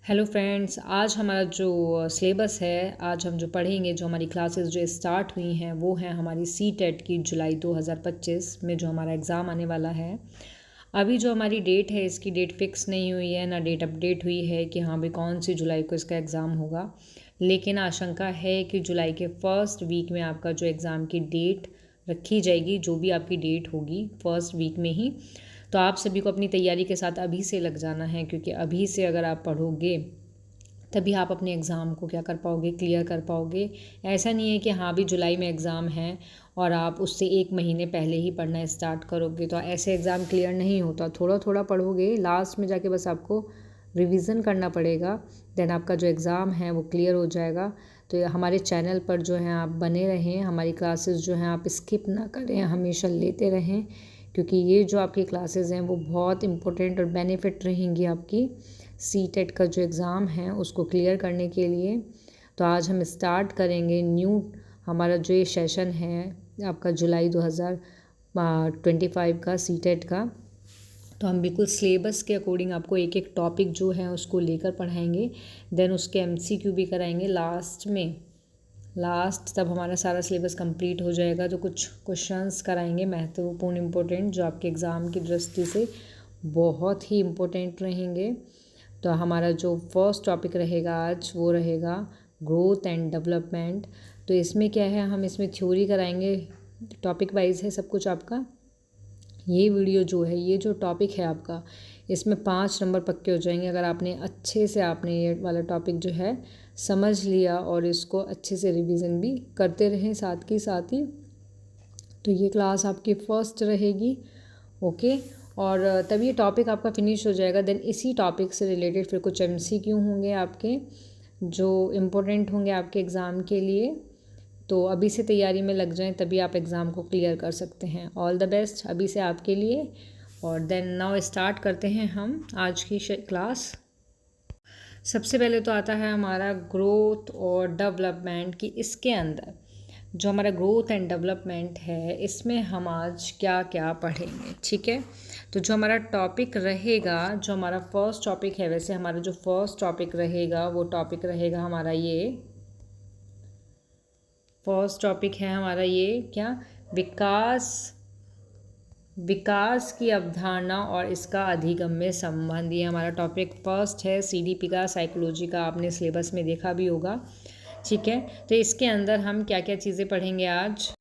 Hello friends, आज हमारा जो सिलेबस है, आज हम जो पढ़ेंगे, जो हमारी क्लासेस जो स्टार्ट हुई हैं वो हैं हमारी सीटेट की जुलाई 2025 में जो हमारा एग्ज़ाम आने वाला है। अभी जो हमारी डेट है इसकी डेट फिक्स नहीं हुई है, ना डेट अपडेट हुई है कि हाँ भाई कौन सी जुलाई को इसका एग्ज़ाम होगा। लेकिन आशंका है कि जुलाई के फर्स्ट वीक में आपका जो एग्ज़ाम की डेट रखी जाएगी, जो भी आपकी डेट होगी फर्स्ट वीक में ही। तो आप सभी को अपनी तैयारी के साथ अभी से लग जाना है, क्योंकि अभी से अगर आप पढ़ोगे तभी आप अपने एग्ज़ाम को क्या कर पाओगे, क्लियर कर पाओगे। ऐसा नहीं है कि हाँ भी जुलाई में एग्ज़ाम है और आप उससे 1 महीने पहले ही पढ़ना स्टार्ट करोगे, तो ऐसे एग्ज़ाम क्लियर नहीं होता। थोड़ा थोड़ा पढ़ोगे, लास्ट में जाके बस आपको रिवीजन करना पड़ेगा, देन आपका जो एग्ज़ाम है वो क्लियर हो जाएगा। तो हमारे चैनल पर जो है आप बने रहें, हमारी क्लासेस जो हैं आप स्किप ना करें, हमेशा लेते रहें, क्योंकि ये जो आपकी क्लासेस हैं वो बहुत इम्पोर्टेंट और बेनिफिट रहेंगी आपकी सीटेट का जो एग्ज़ाम है उसको क्लियर करने के लिए। तो आज हम स्टार्ट करेंगे न्यू हमारा जो ये सेशन है आपका जुलाई 2025 का सीटेट का। तो हम बिल्कुल सिलेबस के अकॉर्डिंग आपको एक एक टॉपिक जो है उसको लेकर पढ़ाएंगे, देन उसके MCQ भी कराएंगे लास्ट में। तब हमारा सारा सिलेबस कंप्लीट हो जाएगा, तो कुछ क्वेश्चंस कराएंगे महत्वपूर्ण इम्पोर्टेंट, जो आपके एग्ज़ाम की दृष्टि से बहुत ही इम्पोर्टेंट रहेंगे। तो हमारा जो फर्स्ट टॉपिक रहेगा आज वो रहेगा ग्रोथ एंड डेवलपमेंट। तो इसमें क्या है, हम इसमें थ्योरी कराएंगे, टॉपिक वाइज है सब कुछ आपका। ये वीडियो जो है, ये जो टॉपिक है आपका, इसमें 5 नंबर पक्के हो जाएंगे अगर आपने अच्छे से आपने ये वाला टॉपिक जो है समझ लिया और इसको अच्छे से रिवीजन भी करते रहें साथ ही। तो ये क्लास आपकी फर्स्ट रहेगी, ओके। और तब ये टॉपिक आपका फिनिश हो जाएगा, देन इसी टॉपिक से रिलेटेड फिर कुछ MCQ होंगे आपके जो इम्पोर्टेंट होंगे आपके एग्ज़ाम के लिए। तो अभी से तैयारी में लग जाएं, तभी आप एग्ज़ाम को क्लियर कर सकते हैं। ऑल द बेस्ट अभी से आपके लिए। और देन नाउ स्टार्ट करते हैं हम आज की क्लास। सबसे पहले तो आता है हमारा ग्रोथ और डेवलपमेंट की। इसके अंदर जो हमारा ग्रोथ एंड डेवलपमेंट है, इसमें हम आज क्या क्या पढ़ेंगे, ठीक है। तो जो हमारा टॉपिक रहेगा, जो हमारा फर्स्ट टॉपिक है, वैसे हमारा जो फर्स्ट टॉपिक रहेगा वो टॉपिक रहेगा हमारा ये फर्स्ट टॉपिक है हमारा ये क्या, विकास की अवधारणा और इसका अधिगम्य संबंध। ये हमारा टॉपिक फर्स्ट है। CDP का, साइकोलॉजी का आपने सिलेबस में देखा भी होगा, ठीक है। तो इसके अंदर हम क्या क्या चीज़ें पढ़ेंगे आज,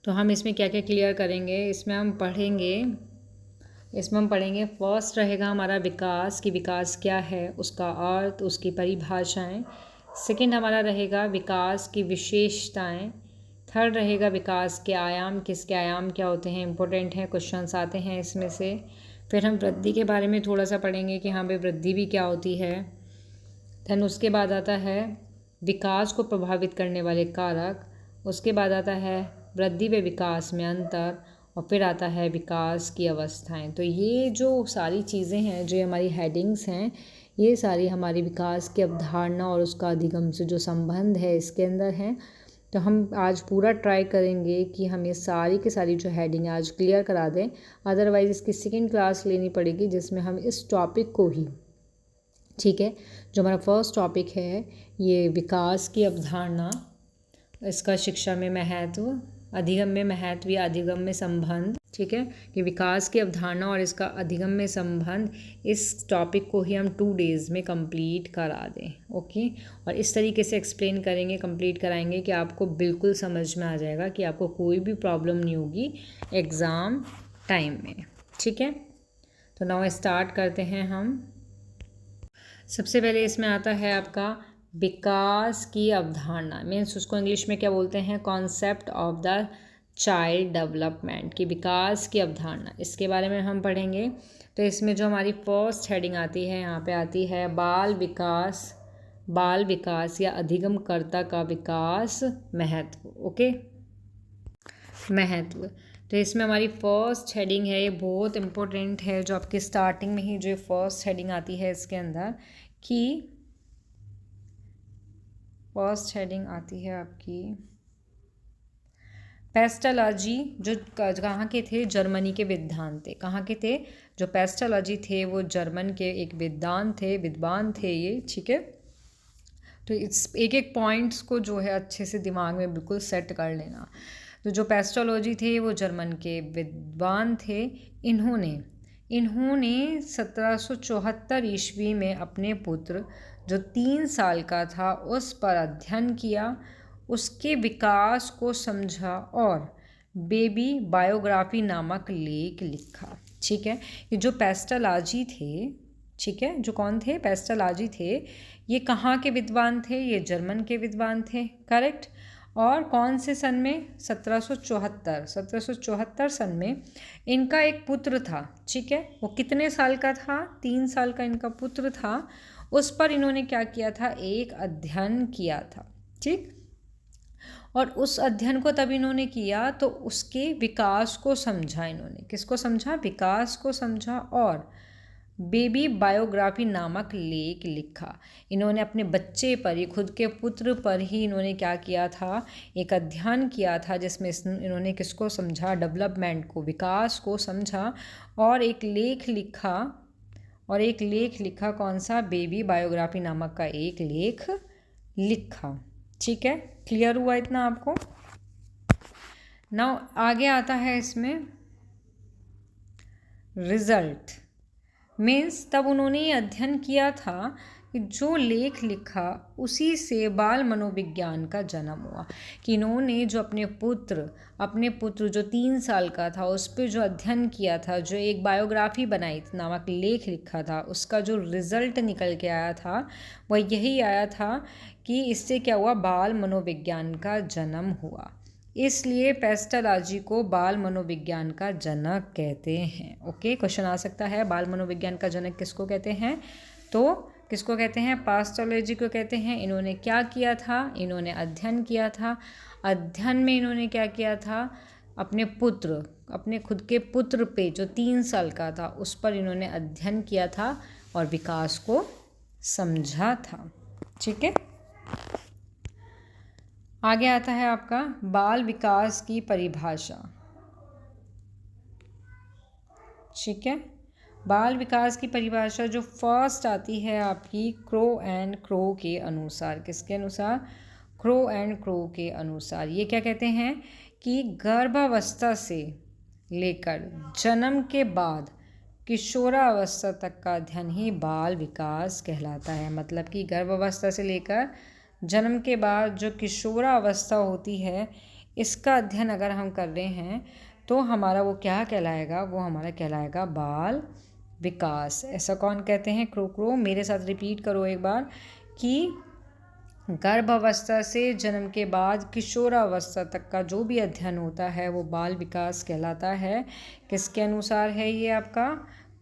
तो हम इसमें क्या क्या क्लियर करेंगे, इसमें हम पढ़ेंगे फर्स्ट रहेगा हमारा विकास, कि विकास क्या है, उसका अर्थ, उसकी परिभाषाएं। सेकंड हमारा रहेगा विकास की विशेषताएं। थर्ड रहेगा विकास के आयाम, किसके आयाम क्या होते हैं, इंपॉर्टेंट हैं, क्वेश्चंस आते हैं इसमें से। फिर हम वृद्धि के बारे में थोड़ा सा पढ़ेंगे कि हाँ भाई वृद्धि भी क्या होती है। देन उसके बाद आता है विकास को प्रभावित करने वाले कारक। उसके बाद आता है वृद्धि व विकास में अंतर, और फिर आता है विकास की अवस्थाएं। तो ये जो सारी चीज़ें हैं, जो हमारी हेडिंग्स हैं, ये सारी हमारी विकास की अवधारणा और उसका अधिगम से जो संबंध है इसके अंदर हैं। तो हम आज पूरा ट्राई करेंगे कि हम ये सारी की सारी जो हेडिंग आज क्लियर करा दें, अदरवाइज़ इसकी सेकेंड क्लास लेनी पड़ेगी जिसमें हम इस टॉपिक को ही, ठीक है, जो हमारा फर्स्ट टॉपिक है ये विकास की अवधारणा, इसका शिक्षा में महत्व, अधिगम में महत्व या अधिगम में संबंध, ठीक है, कि विकास की अवधारणा और इसका अधिगम में संबंध, इस टॉपिक को ही हम 2 डेज़ में कंप्लीट करा दें, ओके। और इस तरीके से एक्सप्लेन करेंगे, कंप्लीट कराएंगे कि आपको बिल्कुल समझ में आ जाएगा, कि आपको कोई भी प्रॉब्लम नहीं होगी एग्ज़ाम टाइम में, ठीक है। तो नाउ स्टार्ट करते हैं हम। सबसे पहले इसमें आता है आपका विकास की अवधारणा, मीन्स उसको इंग्लिश में क्या बोलते हैं, concept of the child development, की विकास की अवधारणा, इसके बारे में हम पढ़ेंगे। तो इसमें जो हमारी फर्स्ट हेडिंग आती है, यहाँ पे आती है बाल विकास या अधिगमकर्ता का विकास महत्व, ओके, महत्व। तो इसमें हमारी फर्स्ट हेडिंग है, ये बहुत इम्पोर्टेंट है, जो आपकी स्टार्टिंग में ही जो फर्स्ट हेडिंग आती है इसके अंदर, कि फर्स्ट हेडिंग आती है आपकी पेस्टोलॉजी, जो कहाँ के थे, जर्मनी के विद्वान थे। कहाँ के थे, जो पेस्टोलॉजी थे वो जर्मन के एक विद्वान थे ये, ठीक है। तो इस एक एक पॉइंट्स को जो है अच्छे से दिमाग में बिल्कुल सेट कर लेना। तो जो पेस्टोलॉजी थे वो जर्मन के विद्वान थे। इन्होंने 1774 ईस्वी में अपने पुत्र जो 3 साल का था उस पर अध्ययन किया, उसके विकास को समझा और बेबी बायोग्राफी नामक लेख लिखा, ठीक है। ये जो पेस्टोलॉजी थे, ठीक है, जो कौन थे, पेस्टोलॉजी थे, ये कहाँ के विद्वान थे, ये जर्मन के विद्वान थे, करेक्ट। और कौन से सन में, 1774 सन में इनका एक पुत्र था, ठीक है। वो कितने साल का था, 3 साल का इनका पुत्र था। उस पर इन्होंने क्या किया था, एक अध्ययन किया था, ठीक। और उस अध्ययन को तब इन्होंने किया तो उसके विकास को समझा इन्होंने, किसको समझा, विकास को समझा और बेबी बायोग्राफी नामक लेख लिखा। इन्होंने अपने बच्चे पर ही, खुद के पुत्र पर ही इन्होंने क्या किया था, एक अध्ययन किया था जिसमें इन्होंने किसको समझा, डेवलपमेंट को, विकास को समझा और एक लेख लिखा, कौन सा, बेबी बायोग्राफी नामक का एक लेख लिखा, ठीक है। क्लियर हुआ इतना आपको। नाउ आगे आता है इसमें रिजल्ट, मीन्स तब उन्होंने ये अध्ययन किया था कि जो लेख लिखा उसी से बाल मनोविज्ञान का जन्म हुआ। कि इन्होंने जो अपने पुत्र जो 3 साल का था उस पर जो अध्ययन किया था, जो एक बायोग्राफी बनाई नामक लेख लिखा था, उसका जो रिज़ल्ट निकल के आया था वह यही आया था कि इससे क्या हुआ, बाल मनोविज्ञान का जन्म हुआ। इसलिए पेस्टोलॉजी को बाल मनोविज्ञान का जनक कहते हैं। ओके, क्वेश्चन आ सकता है, बाल मनोविज्ञान का जनक किसको कहते हैं, तो किसको कहते हैं, पेस्टोलॉजी को कहते हैं। इन्होंने क्या किया था, इन्होंने अध्ययन किया था। अध्ययन में इन्होंने क्या किया था, अपने खुद के पुत्र पे जो 3 साल का था उस पर इन्होंने अध्ययन किया था और विकास को समझा था, ठीक है। आगे आता है आपका बाल विकास की परिभाषा, ठीक है। बाल विकास की परिभाषा जो फर्स्ट आती है आपकी क्रो एंड क्रो के अनुसार, किसके अनुसार, क्रो एंड क्रो के अनुसार। ये क्या कहते हैं कि गर्भावस्था से लेकर जन्म के बाद किशोरावस्था तक का अध्ययन ही बाल विकास कहलाता है। मतलब कि गर्भावस्था से लेकर जन्म के बाद जो किशोरावस्था होती है, इसका अध्ययन अगर हम कर रहे हैं तो हमारा वो क्या कहलाएगा, वो हमारा कहलाएगा बाल विकास। ऐसा कौन कहते हैं, क्रो। मेरे साथ रिपीट करो एक बार कि गर्भावस्था से जन्म के बाद किशोरावस्था तक का जो भी अध्ययन होता है वो बाल विकास कहलाता है। किसके अनुसार है ये, आपका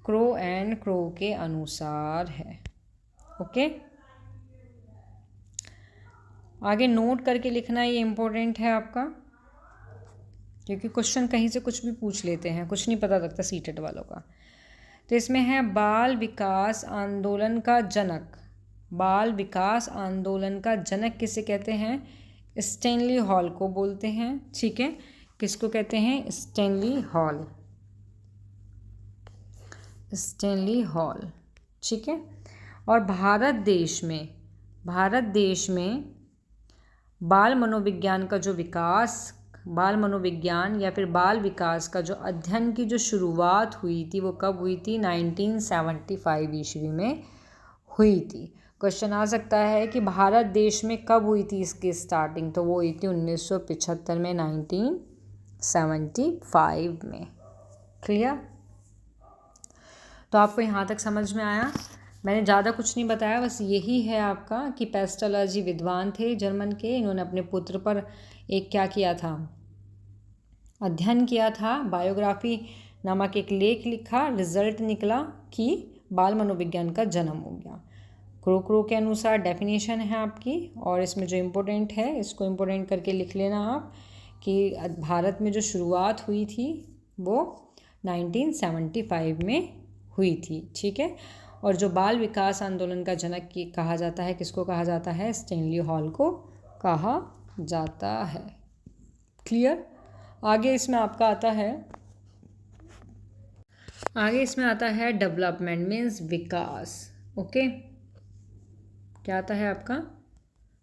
क्रो एंड क्रो के अनुसार है। ओके, आगे नोट करके लिखना, ये इम्पोर्टेंट है आपका, क्योंकि क्वेश्चन कहीं से कुछ भी पूछ लेते हैं, कुछ नहीं पता लगता सीटेट वालों का। तो इसमें है बाल विकास आंदोलन का जनक। बाल विकास आंदोलन का जनक किसे कहते हैं, स्टैनली हॉल को बोलते हैं, ठीक है। किसको कहते हैं, स्टैनली हॉल, ठीक है। और भारत देश में बाल मनोविज्ञान का जो विकास, बाल मनोविज्ञान या फिर बाल विकास का जो अध्ययन की जो शुरुआत हुई थी वो कब हुई थी, 1975 ईस्वी में हुई थी। क्वेश्चन आ सकता है कि भारत देश में कब हुई थी इसकी स्टार्टिंग, तो वो हुई थी 1975 में, 1975 में। क्लियर, तो आपको यहाँ तक समझ में आया। मैंने ज़्यादा कुछ नहीं बताया, बस यही है आपका कि पेस्टोलॉजी विद्वान थे जर्मन के। इन्होंने अपने पुत्र पर एक क्या किया था, अध्ययन किया था, बायोग्राफी नामक एक लेख लिखा, रिजल्ट निकला कि बाल मनोविज्ञान का जन्म हो गया। क्रो के अनुसार डेफिनेशन है आपकी, और इसमें जो इम्पोर्टेंट है इसको इम्पोर्टेंट करके लिख लेना आप कि भारत में जो शुरुआत हुई थी वो 1975 में हुई थी, ठीक है। और जो बाल विकास आंदोलन का जनक कहा जाता है, किसको कहा जाता है, स्टैनली हॉल को कहा जाता है। क्लियर, आगे इसमें आपका आता है आगे इसमें आता है डेवलपमेंट मीन्स विकास। ओके, क्या आता है आपका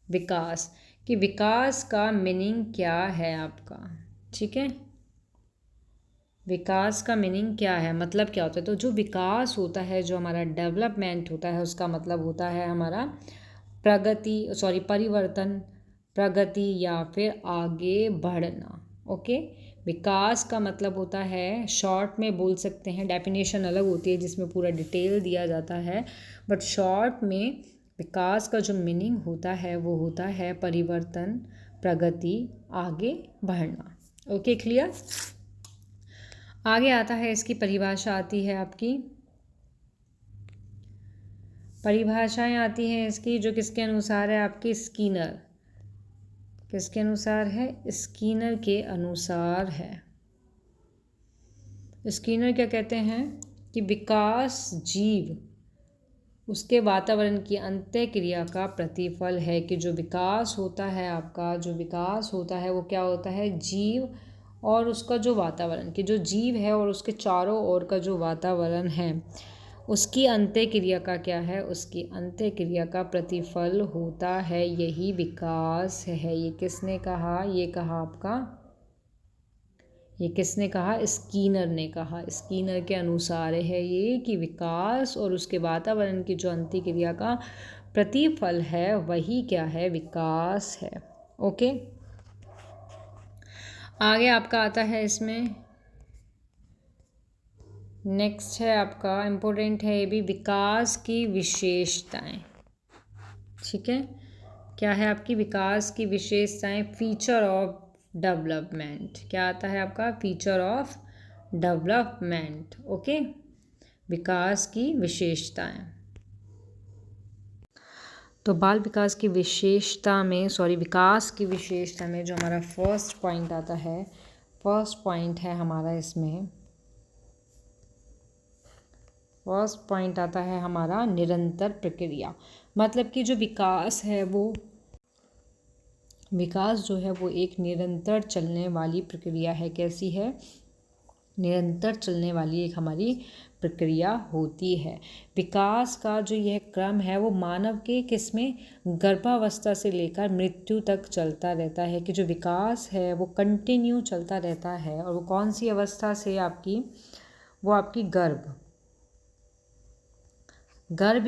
विकास, कि विकास का मीनिंग क्या है आपका। ठीक है, विकास का मीनिंग क्या है, मतलब क्या होता है। तो जो विकास होता है, जो हमारा डेवलपमेंट होता है, उसका मतलब होता है हमारा प्रगति, सॉरी परिवर्तन, प्रगति या फिर आगे बढ़ना। ओके, विकास का मतलब होता है, शॉर्ट में बोल सकते हैं, डेफिनेशन अलग होती है जिसमें पूरा डिटेल दिया जाता है, बट शॉर्ट में विकास का जो मीनिंग होता है वो होता है परिवर्तन, प्रगति, आगे बढ़ना। Okay, clear. आगे आता है इसकी परिभाषा आती है आपकी, परिभाषाएं आती हैं इसकी जो किसके अनुसार है आपकी, स्कीनर। किसके अनुसार है, स्कीनर के अनुसार है। स्कीनर क्या कहते हैं कि विकास जीव उसके वातावरण की अंतः क्रिया का प्रतिफल है, कि जो विकास होता है आपका, जो विकास होता है वो क्या होता है, जीव और उसका जो वातावरण, कि जो जीव है और उसके चारों ओर का जो वातावरण है उसकी अंत्य क्रिया का क्या है, उसकी अंत्य क्रिया का प्रतिफल होता है, यही विकास है। ये किसने कहा, ये कहा आपका, ये किसने कहा, स्कीनर ने कहा। स्कीनर के अनुसार है ये कि विकास और उसके वातावरण की जो अंत्य क्रिया का प्रतिफल है वही क्या है, विकास है। ओके, आगे आपका आता है इसमें, नेक्स्ट है आपका इम्पोर्टेंट है ये भी, विकास की विशेषताएं। ठीक है, क्या है आपकी विकास की विशेषताएं, फीचर ऑफ डेवलपमेंट। क्या आता है आपका, फीचर ऑफ डेवलपमेंट। ओके, विकास की विशेषताएं। तो बाल विकास की विशेषता में, सॉरी विकास की विशेषता में जो हमारा फर्स्ट पॉइंट आता है, फर्स्ट पॉइंट है हमारा इसमें, फर्स्ट पॉइंट आता है हमारा निरंतर प्रक्रिया। मतलब कि जो विकास है वो, विकास जो है वो एक निरंतर चलने वाली प्रक्रिया है। कैसी है, निरंतर चलने वाली एक हमारी प्रक्रिया होती है। विकास का जो यह क्रम है वो मानव के किसमें, गर्भावस्था से लेकर मृत्यु तक चलता रहता है, कि जो विकास है वो कंटिन्यू चलता रहता है। और वो कौन सी अवस्था से आपकी, वो आपकी गर्भ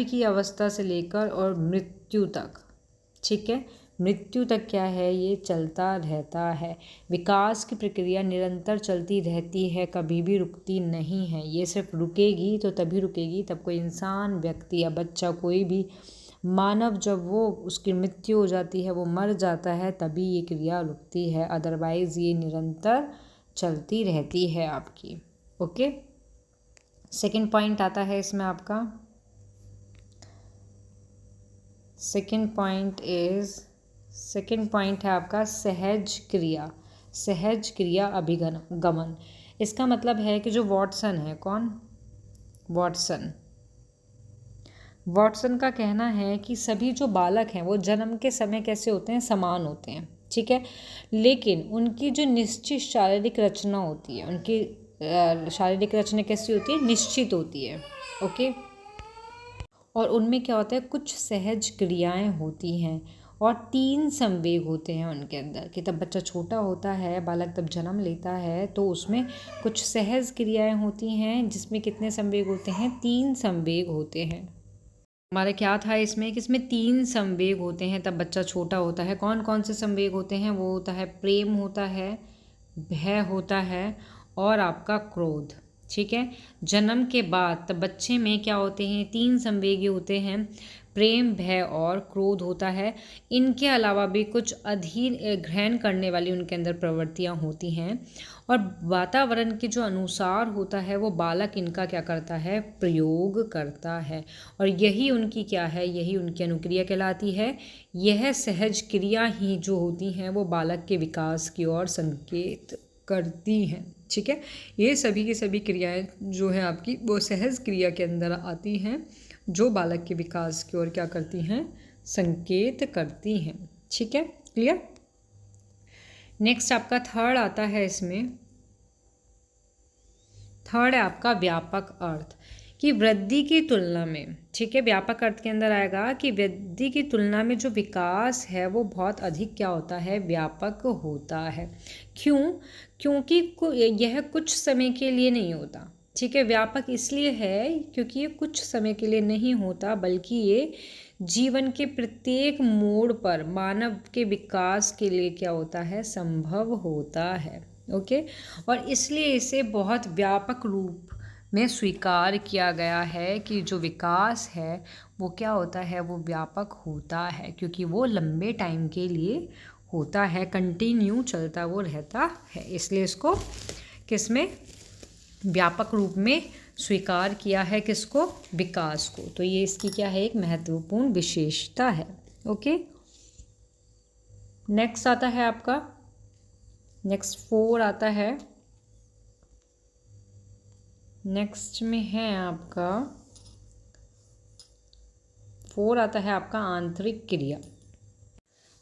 की अवस्था से लेकर और मृत्यु तक। ठीक है, मृत्यु तक क्या है, ये चलता रहता है। विकास की प्रक्रिया निरंतर चलती रहती है, कभी भी रुकती नहीं है। ये सिर्फ रुकेगी तो तभी रुकेगी तब कोई इंसान, व्यक्ति या बच्चा, कोई भी मानव जब वो उसकी मृत्यु हो जाती है, वो मर जाता है, तभी ये क्रिया रुकती है, अदरवाइज़ ये निरंतर चलती रहती है आपकी। ओके, सेकंड पॉइंट आता है इसमें आपका, सेकंड पॉइंट है आपका सहज क्रिया। सहज क्रिया अभिगमन। इसका मतलब है कि जो वॉटसन है, कौन, वॉटसन का कहना है कि सभी जो बालक हैं वो जन्म के समय कैसे होते हैं, समान होते हैं। ठीक है, लेकिन उनकी जो निश्चित शारीरिक रचना होती है, उनकी शारीरिक रचना कैसी होती है, निश्चित होती है। ओके, और उनमें क्या होता है, कुछ सहज क्रियाएं होती हैं और 3 संवेग होते हैं उनके अंदर, कि तब बच्चा छोटा होता है, बालक तब जन्म लेता है तो उसमें कुछ सहज क्रियाएं होती हैं, जिसमें कितने संवेग होते हैं, 3 संवेग होते हैं। हमारा क्या था इसमें कि इसमें 3 संवेग होते हैं तब बच्चा छोटा होता है। कौन कौन से संवेग होते हैं, वो होता है प्रेम होता है, भय होता है और आपका क्रोध। ठीक है, जन्म के बाद तब बच्चे में क्या होते हैं, 3 संवेग होते हैं, प्रेम, भय और क्रोध होता है। इनके अलावा भी कुछ अधीन ग्रहण करने वाली उनके अंदर प्रवृत्तियां होती हैं, और वातावरण के जो अनुसार होता है वो बालक इनका क्या करता है, प्रयोग करता है, और यही उनकी क्या है, यही उनकी अनुक्रिया कहलाती है। यह सहज क्रिया ही जो होती हैं वो बालक के विकास की ओर संकेत करती हैं। ठीक है, ये सभी की सभी क्रियाएं जो है आपकी वो सहज क्रिया के अंदर आती हैं, जो बालक के विकास की ओर क्या करती हैं, संकेत करती हैं। ठीक है, क्लियर। नेक्स्ट आपका थर्ड आता है इसमें, थर्ड है आपका व्यापक अर्थ कि वृद्धि की तुलना में, ठीक है, व्यापक अर्थ के अंदर आएगा कि वृद्धि की तुलना में जो विकास है वो बहुत अधिक क्या होता है, व्यापक होता है। क्यों? क्योंकि यह कुछ समय के लिए नहीं होता, ठीक है। व्यापक इसलिए है क्योंकि ये कुछ समय के लिए नहीं होता, बल्कि ये जीवन के प्रत्येक मोड़ पर मानव के विकास के लिए क्या होता है, संभव होता है। ओके, और इसलिए इसे बहुत व्यापक रूप में स्वीकार किया गया है कि जो विकास है वो क्या होता है, वो व्यापक होता है, क्योंकि वो लंबे टाइम के लिए होता है, कंटिन्यू चलता वो रहता है। इसलिए इसको किसमें, व्यापक रूप में स्वीकार किया है, किसको, विकास को। तो ये इसकी क्या है, एक महत्वपूर्ण विशेषता है। ओके, नेक्स्ट आता है आपका, नेक्स्ट 4 आता है, नेक्स्ट में है आपका 4 आता है आपका आंतरिक क्रिया।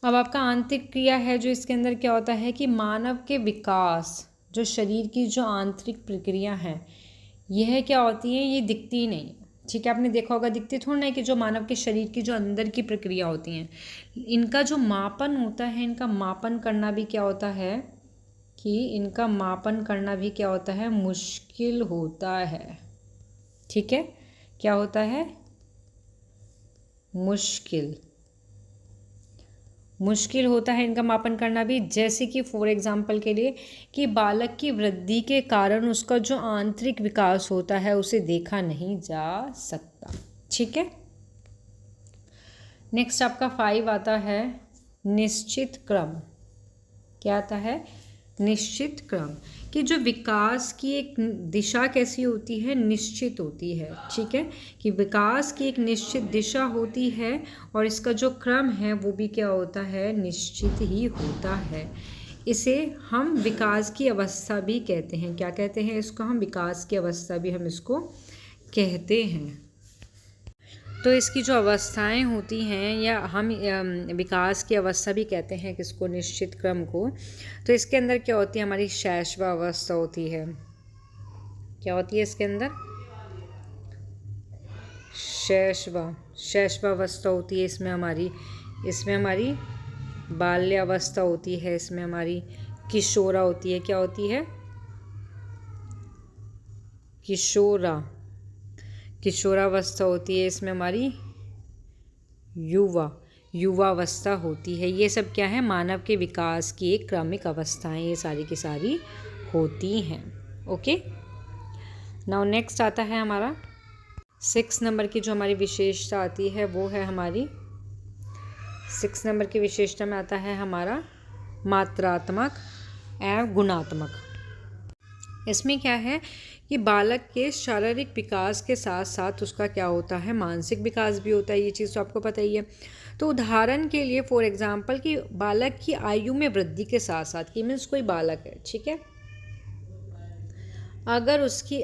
अब आपका आंतरिक क्रिया है जो इसके अंदर क्या होता है कि मानव के विकास, जो शरीर की जो आंतरिक प्रक्रिया है, यह क्या होती है, ये दिखती नहीं, ठीक है। आपने देखा होगा, दिखती थोड़ा नहीं, कि जो मानव के शरीर की जो अंदर की प्रक्रिया होती हैं, इनका जो मापन होता है, इनका मापन करना भी क्या होता है कि इनका मापन करना भी क्या होता है, मुश्किल होता है, ठीक है। क्या होता है, मुश्किल होता है इनका मापन करना भी। जैसे कि फॉर एग्जांपल के लिए कि बालक की वृद्धि के कारण उसका जो आंतरिक विकास होता है उसे देखा नहीं जा सकता, ठीक है। नेक्स्ट आपका 5 आता है निश्चित क्रम। क्या आता है, निश्चित क्रम, कि जो विकास की एक दिशा कैसी होती है, निश्चित होती है, ठीक है, कि विकास की एक निश्चित दिशा होती है और इसका जो क्रम है वो भी क्या होता है, निश्चित ही होता है। इसे हम विकास की अवस्था भी कहते हैं। क्या कहते हैं इसको, हम विकास की अवस्था भी हम इसको कहते हैं। तो इसकी जो अवस्थाएं होती हैं, या हम विकास की अवस्था भी कहते हैं किसको, निश्चित क्रम को। तो इसके अंदर क्या होती है, हमारी शैशव अवस्था होती है। क्या होती है इसके अंदर, शैशव अवस्था होती है। इसमें हमारी बाल्य अवस्था होती है, इसमें हमारी किशोरा होती है। क्या होती है, किशोरावस्था होती है। इसमें हमारी युवावस्था होती है। ये सब क्या है, मानव के विकास की एक क्रमिक अवस्थाएं ये सारी की सारी होती हैं। ओके, नाउ नेक्स्ट आता है हमारा 6 नंबर की जो हमारी विशेषता आती है वो है हमारी 6 नंबर की विशेषता में आता है हमारा मात्रात्मक एवं गुणात्मक। इसमें क्या है कि बालक के शारीरिक विकास के साथ साथ उसका क्या होता है, मानसिक विकास भी होता है। ये चीज़ तो आपको पता ही है। तो उदाहरण के लिए फॉर एग्जांपल कि बालक की आयु में वृद्धि के साथ साथ, कि मीन्स कोई बालक है, ठीक है, अगर उसकी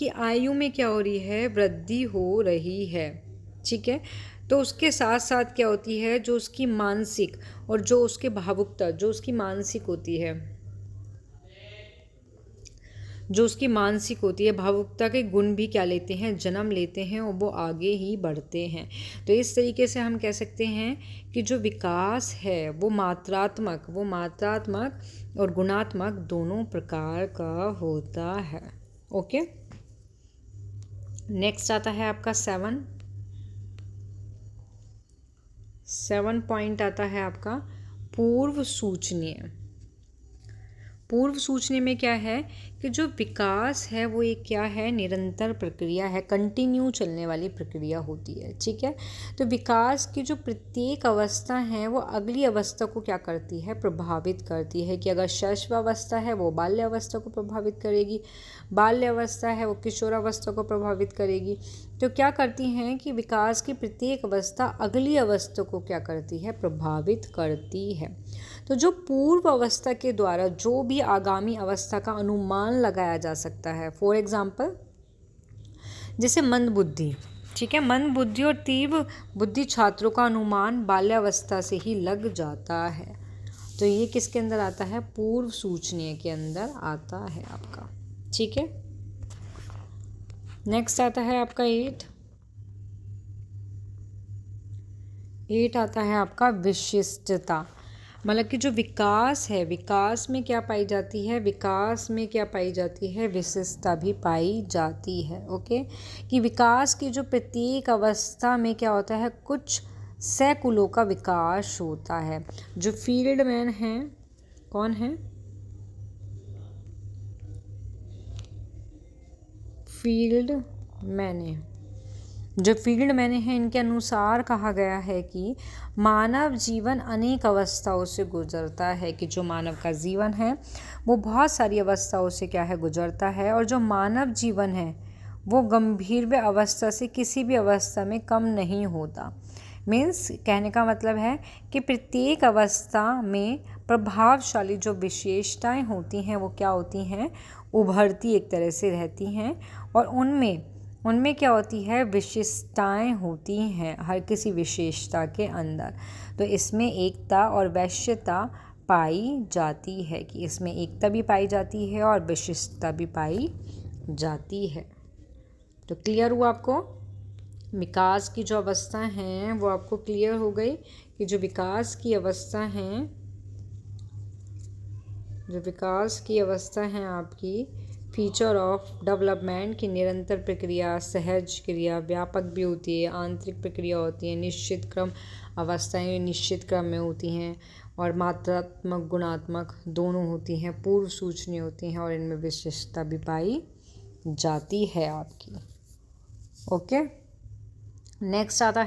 आयु में क्या हो रही है, वृद्धि हो रही है, ठीक है, तो उसके साथ साथ क्या होती है, जो उसकी मानसिक और जो उसके भावुकता, जो उसकी मानसिक होती है, भावुकता के गुण भी क्या लेते हैं, जन्म लेते हैं और वो आगे ही बढ़ते हैं। तो इस तरीके से हम कह सकते हैं कि जो विकास है वो मात्रात्मक और गुणात्मक दोनों प्रकार का होता है। ओके, नेक्स्ट आता है आपका 7 पॉइंट आता है आपका पूर्व सूचनीय में क्या है कि जो विकास है वो एक क्या है, निरंतर प्रक्रिया है, कंटिन्यू चलने वाली प्रक्रिया होती है, ठीक है। तो विकास की जो प्रत्येक अवस्था है वो अगली अवस्था को क्या करती है, प्रभावित करती है। कि अगर शैशवावस्था है वो बाल्य अवस्था को प्रभावित करेगी, बाल्य अवस्था है वो किशोरावस्था को प्रभावित करेगी। तो क्या करती हैं कि विकास की प्रत्येक अवस्था अगली अवस्था को क्या करती है, प्रभावित करती है। तो जो पूर्व अवस्था के द्वारा जो भी आगामी अवस्था का अनुमान लगाया जा सकता है, फॉर एग्जाम्पल जैसे मंद बुद्धि, ठीक है, मंद बुद्धि और तीव्र बुद्धि छात्रों का अनुमान बाल्यावस्था से ही लग जाता है। तो ये किसके अंदर आता है, पूर्व सूचनीय के अंदर आता है आपका। ठीक है। नेक्स्ट आता है आपका 8 आता है आपका विशिष्टता। मतलब कि जो विकास है, विकास में क्या पाई जाती है, विकास में क्या पाई जाती है, विशिष्टता भी पाई जाती है। ओके, कि विकास की जो प्रत्येक अवस्था में क्या होता है, कुछ सैकुलों का विकास होता है। जो फील्डमैन हैं, कौन है, जो फील्ड मैंने हैं, इनके अनुसार कहा गया है कि मानव जीवन अनेक अवस्थाओं से गुजरता है, कि जो मानव का जीवन है वो बहुत सारी अवस्थाओं से क्या है, गुजरता है। और जो मानव जीवन है वो गंभीर अवस्था से किसी भी अवस्था में कम नहीं होता। मीन्स कहने का मतलब है कि प्रत्येक अवस्था में प्रभावशाली जो विशेषताएं होती हैं वो क्या होती हैं, उभरती एक तरह से रहती हैं। और उनमें क्या होती है, विशेषताएं होती हैं हर किसी विशेषता के अंदर। तो इसमें एकता और वैश्यता पाई जाती है, कि इसमें एकता भी पाई जाती है और विशिष्टता भी पाई जाती है। तो क्लियर हुआ आपको, विकास की जो अवस्था हैं वो आपको क्लियर हो गई, कि जो विकास की अवस्था हैं, जो विकास की अवस्था हैं आपकी, फीचर ऑफ डेवलपमेंट की निरंतर प्रक्रिया, सहज क्रिया, व्यापक भी होती है, आंतरिक प्रक्रिया होती है, निश्चित क्रम अवस्थाएं निश्चित क्रम में होती हैं, और मात्रात्मक गुणात्मक दोनों होती हैं, पूर्व सूचनीय होती हैं, और इनमें विशिष्टता भी पाई जाती है आपकी। ओके, नेक्स्ट आता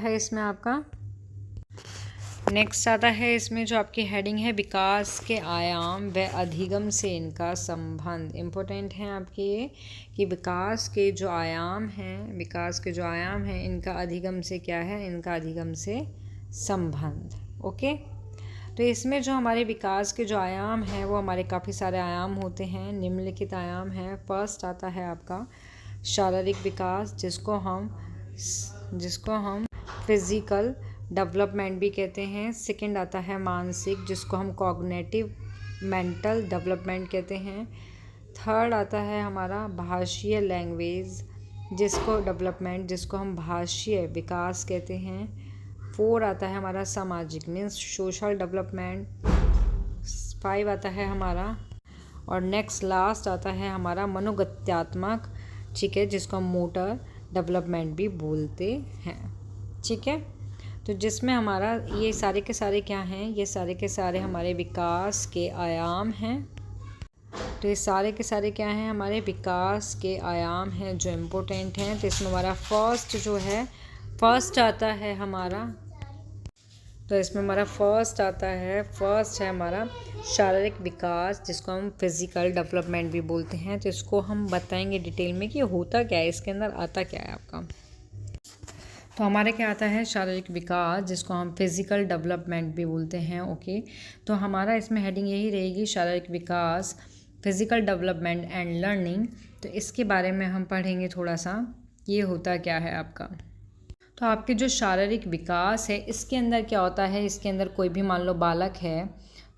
है इसमें जो आपकी हेडिंग है, विकास के आयाम व अधिगम से इनका संबंध। इम्पोर्टेंट है आपके ये, कि विकास के जो आयाम हैं इनका अधिगम से क्या है, इनका अधिगम से संबंध। ओके, तो इसमें जो हमारे विकास के जो आयाम हैं वो हमारे काफ़ी सारे आयाम होते हैं, निम्नलिखित आयाम हैं। फर्स्ट आता है आपका शारीरिक विकास, जिसको हम फिज़िकल डेवलपमेंट भी कहते हैं। सेकंड आता है मानसिक, जिसको हम कॉग्निटिव मेंटल डेवलपमेंट कहते हैं। थर्ड आता है हमारा भाषीय लैंग्वेज जिसको हम भाषीय विकास कहते हैं। 4 आता है हमारा सामाजिक, मीन्स सोशल डेवलपमेंट। 5 आता है हमारा, और नेक्स्ट लास्ट आता है हमारा मनोगत्यात्मक, ठीक है, जिसको हम मोटर डेवलपमेंट भी बोलते हैं। ठीक है, तो जिसमें हमारा ये सारे के सारे क्या हैं, ये सारे के सारे हमारे विकास के आयाम हैं। तो ये सारे के सारे क्या हैं, हमारे विकास के आयाम हैं जो इम्पोर्टेंट हैं। तो इसमें हमारा फर्स्ट आता है हमारा, तो इसमें हमारा फर्स्ट है हमारा शारीरिक विकास, जिसको हम फिज़िकल डेवलपमेंट भी बोलते हैं। तो इसको हम बताएंगे डिटेल में कि होता क्या है, इसके अंदर आता क्या है आपका। तो हमारे क्या आता है, शारीरिक विकास, जिसको हम फिज़िकल डेवलपमेंट भी बोलते हैं। ओके, तो हमारा इसमें हेडिंग यही रहेगी, शारीरिक विकास, फिज़िकल डेवलपमेंट एंड लर्निंग। तो इसके बारे में हम पढ़ेंगे थोड़ा सा, ये होता क्या है आपका। तो आपके जो शारीरिक विकास है, इसके अंदर क्या होता है, इसके अंदर कोई भी मान लो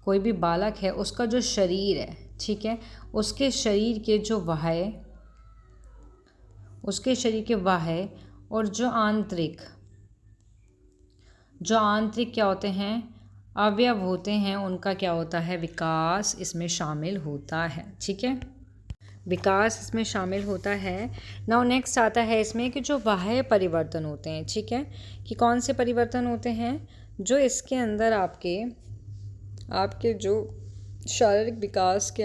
कोई भी बालक है, उसका जो शरीर है, ठीक है, उसके शरीर के वाह्य और जो आंतरिक क्या होते हैं, अवयव होते हैं, उनका क्या होता है, विकास इसमें शामिल होता है। ठीक है, विकास इसमें शामिल होता है। नाउ नेक्स्ट आता है इसमें कि जो बाह्य परिवर्तन होते हैं, ठीक है, कि कौन से परिवर्तन होते हैं, जो इसके अंदर आपके जो शारीरिक विकास के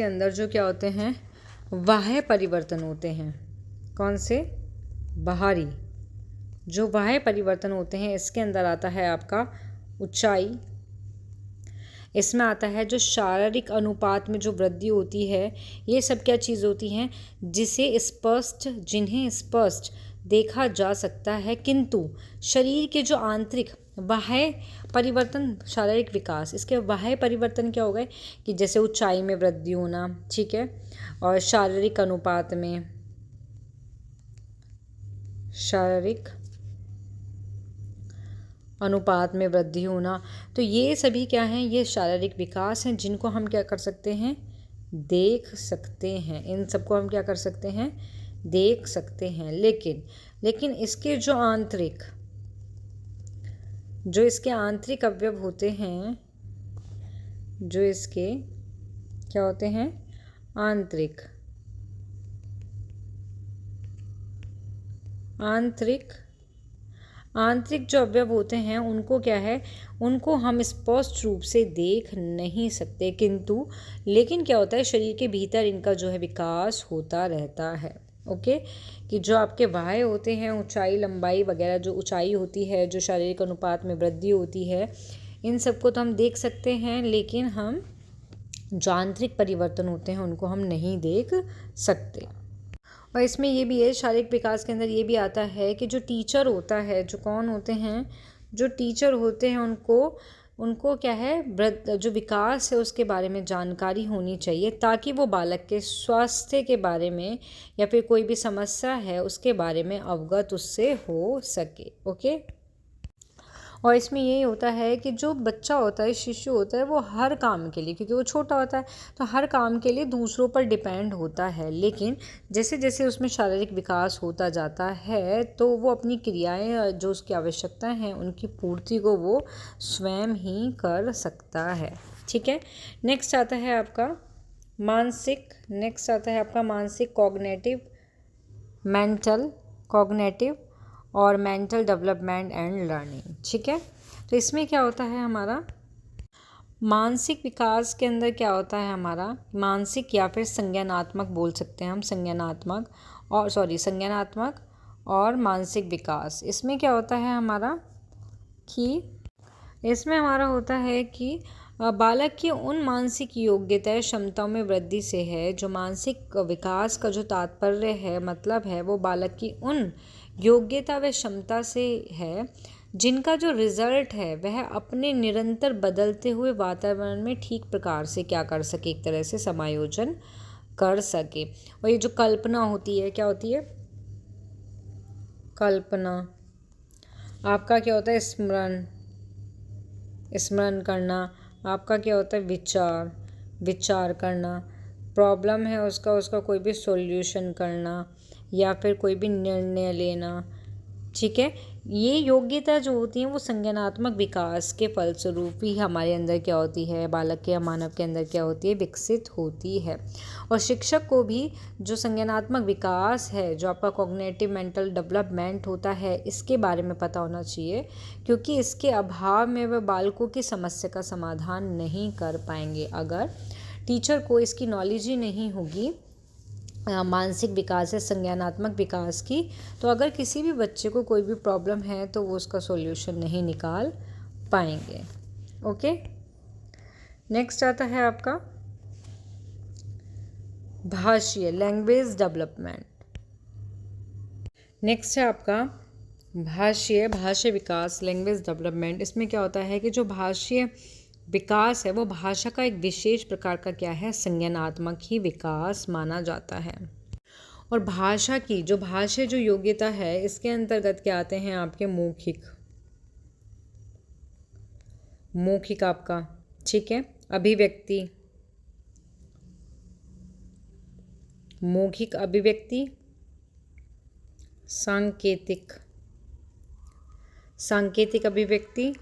अंदर जो क्या होते हैं, बाह्य परिवर्तन होते हैं। कौन से, बाहरी जो बाह्य परिवर्तन होते हैं, इसके अंदर आता है आपका ऊंचाई, इसमें आता है जो शारीरिक अनुपात में जो वृद्धि होती है। ये सब क्या चीज़ होती हैं, जिन्हें स्पष्ट देखा जा सकता है, किंतु शरीर के जो आंतरिक बाह्य परिवर्तन, शारीरिक विकास, इसके बाह्य परिवर्तन क्या हो गए, कि जैसे ऊंचाई में वृद्धि होना, ठीक है, और शारीरिक अनुपात में, अनुपात में वृद्धि होना। तो ये सभी क्या हैं, ये शारीरिक विकास हैं जिनको हम क्या कर सकते हैं, देख सकते हैं। इन सबको हम क्या कर सकते हैं, देख सकते हैं। लेकिन इसके जो इसके आंतरिक अवयव होते हैं, जो इसके क्या होते हैं, आंतरिक जो अवयव होते हैं उनको क्या है, उनको हम स्पष्ट रूप से देख नहीं सकते, लेकिन क्या होता है, शरीर के भीतर इनका जो है विकास होता रहता है। ओके, कि जो आपके बाह्य होते हैं, ऊंचाई लंबाई वगैरह, जो ऊंचाई होती है, जो शारीरिक अनुपात में वृद्धि होती है, इन सबको तो हम देख सकते हैं, लेकिन हम जो आंतरिक परिवर्तन होते हैं उनको हम नहीं देख सकते। और इसमें ये भी है, शारीरिक विकास के अंदर ये भी आता है कि जो टीचर होता है, जो कौन होते हैं, जो टीचर होते हैं उनको क्या है, जो विकास है उसके बारे में जानकारी होनी चाहिए, ताकि वो बालक के स्वास्थ्य के बारे में या फिर कोई भी समस्या है उसके बारे में अवगत उससे हो सके। ओके, और इसमें यही होता है कि जो बच्चा होता है, शिशु होता है, वो हर काम के लिए, क्योंकि वो छोटा होता है तो हर काम के लिए दूसरों पर डिपेंड होता है, लेकिन जैसे जैसे उसमें शारीरिक विकास होता जाता है तो वो अपनी क्रियाएं, जो उसकी आवश्यकताएं हैं, उनकी पूर्ति को वो स्वयं ही कर सकता है। ठीक है, नेक्स्ट आता है आपका मानसिक, कॉग्नेटिव और मेंटल डेवलपमेंट एंड लर्निंग। ठीक है, तो इसमें क्या होता है, हमारा मानसिक विकास के अंदर क्या होता है, हमारा मानसिक या फिर संज्ञानात्मक बोल सकते हैं हम, संज्ञानात्मक और मानसिक विकास। इसमें क्या होता है हमारा होता है कि बालक की उन मानसिक योग्यता क्षमताओं में वृद्धि से है। जो मानसिक विकास का जो तात्पर्य है, मतलब है, वो बालक की उन योग्यता व क्षमता से है जिनका जो रिजल्ट है वह अपने निरंतर बदलते हुए वातावरण में ठीक प्रकार से क्या कर सके, एक तरह से समायोजन कर सके। और ये जो कल्पना होती है, क्या होती है, कल्पना, आपका क्या होता है, स्मरण करना, आपका क्या होता है, विचार करना, प्रॉब्लम है उसका कोई भी सॉल्यूशन करना, या फिर कोई भी निर्णय लेना। ठीक है, ये योग्यता जो होती है वो संज्ञानात्मक विकास के फलस्वरूप ही हमारे अंदर क्या होती है, बालक के या मानव के अंदर क्या होती है, विकसित होती है। और शिक्षक को भी जो संज्ञानात्मक विकास है, जो आपका कॉग्निटिव मेंटल डेवलपमेंट होता है, इसके बारे में पता होना चाहिए, क्योंकि इसके अभाव में वह बालकों की समस्या का समाधान नहीं कर पाएंगे। अगर टीचर को इसकी नॉलेज ही नहीं होगी मानसिक विकास है, संज्ञानात्मक विकास की, तो अगर किसी भी बच्चे को कोई भी प्रॉब्लम है तो वो उसका सॉल्यूशन नहीं निकाल पाएंगे। ओके, नेक्स्ट आता है आपका भाषीय, लैंग्वेज डेवलपमेंट। नेक्स्ट है आपका भाषा विकास, लैंग्वेज डेवलपमेंट। इसमें क्या होता है कि जो भाषीय विकास है वो भाषा का एक विशेष प्रकार का क्या है, संज्ञानात्मक ही विकास माना जाता है। और भाषा की जो योग्यता है, इसके अंतर्गत क्या आते हैं आपके मौखिक आपका, ठीक है, अभिव्यक्ति, मौखिक अभिव्यक्ति, सांकेतिक अभिव्यक्ति,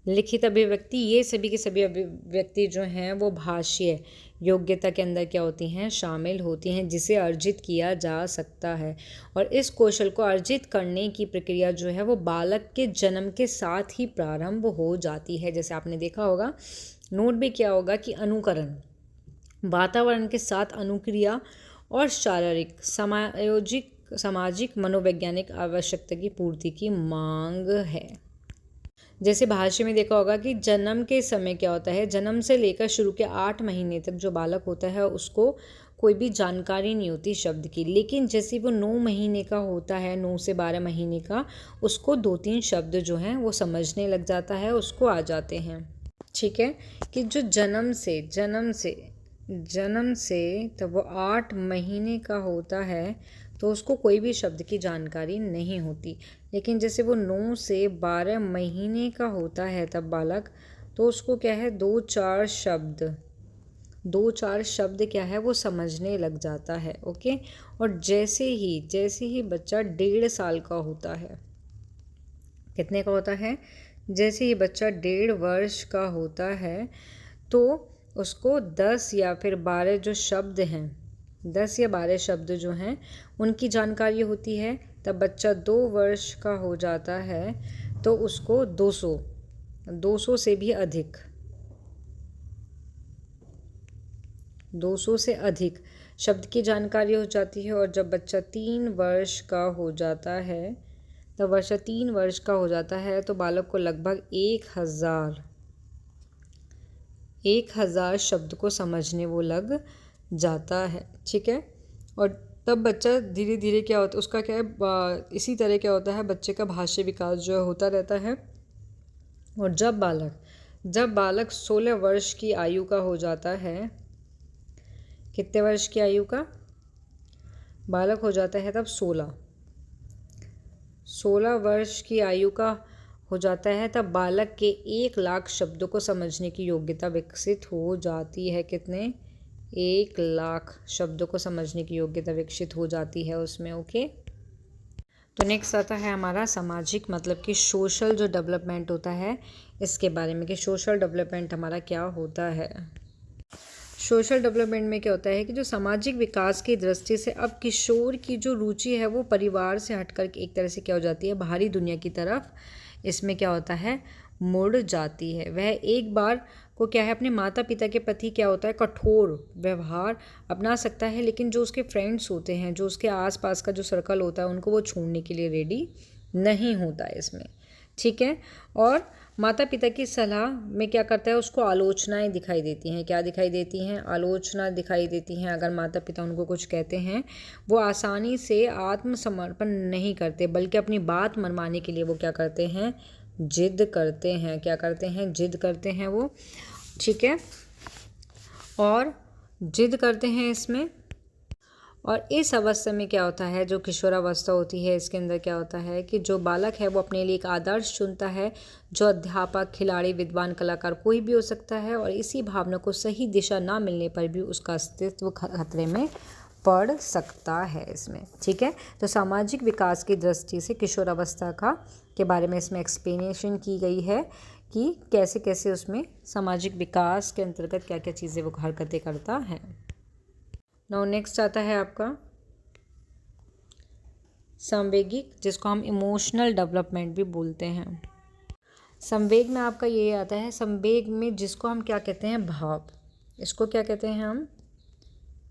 लिखित अभिव्यक्ति। ये सभी के सभी अभिव्यक्ति जो हैं वो भाषीय योग्यता के अंदर क्या होती हैं, शामिल होती हैं, जिसे अर्जित किया जा सकता है। और इस कौशल को अर्जित करने की प्रक्रिया जो है वो बालक के जन्म के साथ ही प्रारंभ हो जाती है। जैसे आपने देखा होगा, नोट भी किया होगा कि अनुकरण, वातावरण के साथ अनुक्रिया और शारीरिक, सामाजिक, मनोवैज्ञानिक आवश्यकता की पूर्ति की मांग है। जैसे भाषा में देखा होगा कि जन्म के समय क्या होता है, जन्म से लेकर शुरू के 8 महीने तक जो बालक होता है उसको कोई भी जानकारी नहीं होती शब्द की, लेकिन जैसे वो 9 महीने का होता है, 9 से 12 महीने का, उसको 2-3 शब्द जो हैं वो समझने लग जाता है, उसको आ जाते हैं। ठीक है, कि जो जन्म से जन्म से तब वो 8 महीने का होता है तो उसको कोई भी शब्द की जानकारी नहीं होती। लेकिन जैसे वो 9 से 12 महीने का होता है तब बालक, तो उसको क्या है, 2-4 शब्द क्या है वो समझने लग जाता है। ओके। और जैसे ही बच्चा 1.5 साल का होता है, कितने का होता है, जैसे ही बच्चा 1.5 वर्ष का होता है तो उसको 10 या फिर 12 जो शब्द हैं, 10 या 12 शब्द जो हैं उनकी जानकारी होती है। तब बच्चा 2 वर्ष का हो जाता है तो उसको 200 से भी अधिक, 200 से अधिक शब्द की जानकारी हो जाती है। और जब बच्चा 3 वर्ष का हो जाता है, तब बच्चा 3 वर्ष का हो जाता है तो बालक को लगभग 1000 शब्द को समझने वो लग जाता है। ठीक है। और तब बच्चा धीरे धीरे क्या होता है, उसका क्या है, इसी तरह क्या होता है, बच्चे का भाषा विकास जो है होता रहता है। और जब बालक 16 वर्ष की आयु का हो जाता है, कितने वर्ष की आयु का बालक हो जाता है, तब 16 वर्ष की आयु का हो जाता है, तब बालक के 1 लाख शब्दों को समझने की योग्यता विकसित हो जाती है। कितने, 1 लाख शब्दों को समझने की योग्यता विकसित हो जाती है उसमें। ओके। तो नेक्स्ट आता है हमारा सामाजिक, मतलब कि सोशल जो डेवलपमेंट होता है इसके बारे में, कि सोशल डेवलपमेंट हमारा क्या होता है। सोशल डेवलपमेंट में क्या होता है कि जो सामाजिक विकास की दृष्टि से अब किशोर की जो रुचि है वो परिवार से हटकर एक तरह से क्या हो जाती है, बाहरी दुनिया की तरफ इसमें क्या होता है, मुड़ जाती है। वह एक बार को क्या है, अपने माता पिता के प्रति क्या होता है, कठोर व्यवहार अपना सकता है, लेकिन जो उसके फ्रेंड्स होते हैं, जो उसके आसपास का जो सर्कल होता है, उनको वो छोड़ने के लिए रेडी नहीं होता है इसमें। ठीक है। और माता पिता की सलाह में क्या करता है, उसको आलोचनाएं दिखाई देती हैं। क्या दिखाई देती हैं, आलोचना दिखाई देती हैं। अगर माता पिता उनको कुछ कहते हैं, वो आसानी से आत्मसमर्पण नहीं करते, बल्कि अपनी बात मनवाने के लिए वो क्या करते हैं, जिद करते हैं। क्या करते हैं, जिद करते हैं वो। ठीक है। और जिद करते हैं इसमें। और इस अवस्था में क्या होता है, जो किशोरावस्था होती है, इसके अंदर क्या होता है कि जो बालक है वो अपने लिए एक आदर्श चुनता है, जो अध्यापक, खिलाड़ी, विद्वान, कलाकार कोई भी हो सकता है। और इसी भावना को सही दिशा ना मिलने पर भी उसका अस्तित्व खतरे में पड़ सकता है इसमें। ठीक है। तो सामाजिक विकास की दृष्टि से किशोरावस्था के बारे में इसमें एक्सप्लेनेशन की गई है कि कैसे कैसे उसमें सामाजिक विकास के अंतर्गत क्या क्या चीज़ें वो हरकतें करता है। नाउ नेक्स्ट आता है आपका संवेगिक, जिसको हम इमोशनल डेवलपमेंट भी बोलते हैं। संवेग में आपका ये आता है, संवेग में जिसको हम क्या कहते हैं, भाव। इसको क्या कहते हैं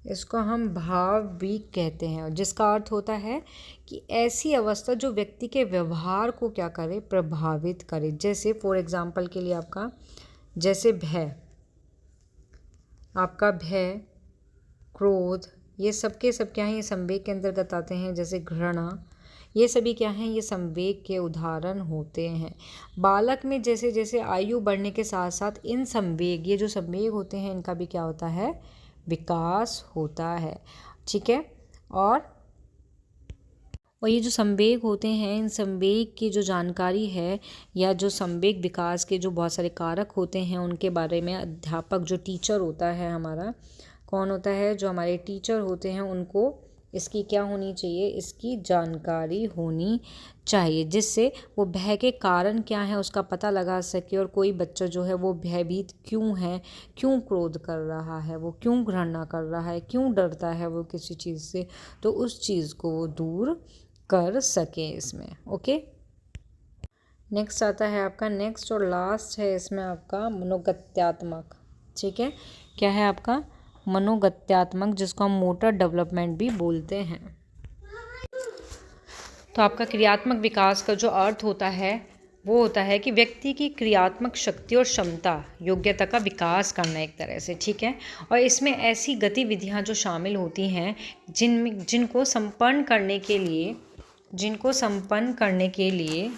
इसको हम भाव भी कहते हैं, और जिसका अर्थ होता है कि ऐसी अवस्था जो व्यक्ति के व्यवहार को क्या करे, प्रभावित करे। जैसे फॉर एग्जाम्पल के लिए आपका, जैसे भय, आपका भय, क्रोध, ये सब के सब क्या हैं, ये संवेग के अंतर्गत आते हैं। जैसे घृणा, ये सभी क्या हैं, ये संवेग के उदाहरण होते हैं। बालक में जैसे जैसे आयु बढ़ने के साथ साथ इन संवेग, ये जो संवेग होते हैं, इनका भी क्या होता है, विकास होता है। ठीक है। और ये जो संवेग होते हैं, इन संवेग की जो जानकारी है, या जो संवेग विकास के जो बहुत सारे कारक होते हैं, उनके बारे में अध्यापक, जो टीचर होता है हमारा, कौन होता है, जो हमारे टीचर होते हैं, उनको इसकी क्या होनी चाहिए, इसकी जानकारी होनी चाहिए, जिससे वो भय के कारण क्या है उसका पता लगा सके। और कोई बच्चा जो है वो भयभीत क्यों है, क्यों क्रोध कर रहा है, वो क्यों घृणा कर रहा है, क्यों डरता है वो किसी चीज़ से, तो उस चीज़ को वो दूर कर सके इसमें। ओके। नेक्स्ट आता है आपका, नेक्स्ट और लास्ट है इसमें आपका मनोगत्यात्मक। ठीक है। क्या है आपका, मनोगत्यात्मक, जिसको हम मोटर डेवलपमेंट भी बोलते हैं। तो आपका क्रियात्मक विकास का जो अर्थ होता है वो होता है कि व्यक्ति की क्रियात्मक शक्ति और क्षमता, योग्यता का विकास करना एक तरह से। ठीक है। और इसमें ऐसी गतिविधियां जो शामिल होती हैं जिनको संपन्न करने के लिए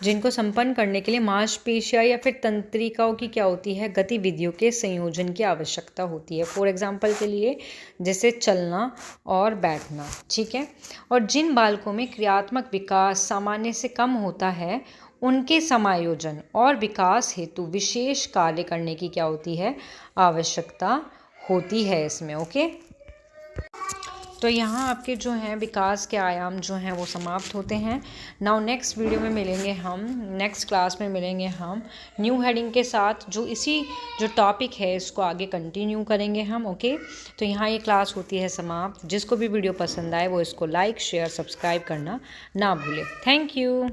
जिनको संपन्न करने के लिए मांसपेशियाँ या फिर तंत्रिकाओं की क्या होती है, गतिविधियों के संयोजन की आवश्यकता होती है। फॉर एग्जाम्पल के लिए जैसे चलना और बैठना, ठीक है। और जिन बालकों में क्रियात्मक विकास सामान्य से कम होता है, उनके समायोजन और विकास हेतु विशेष कार्य करने की क्या होती है, आवश्यकता होती है इसमें। ओके, तो यहाँ आपके जो हैं विकास के आयाम जो हैं वो समाप्त होते हैं। नाउ नेक्स्ट वीडियो में मिलेंगे हम, नेक्स्ट क्लास में मिलेंगे हम न्यू हेडिंग के साथ, जो इसी जो टॉपिक है इसको आगे कंटिन्यू करेंगे हम। ओके, तो यहाँ ये क्लास होती है समाप्त। जिसको भी वीडियो पसंद आए वो इसको लाइक शेयर सब्सक्राइब करना ना भूले। Thank you.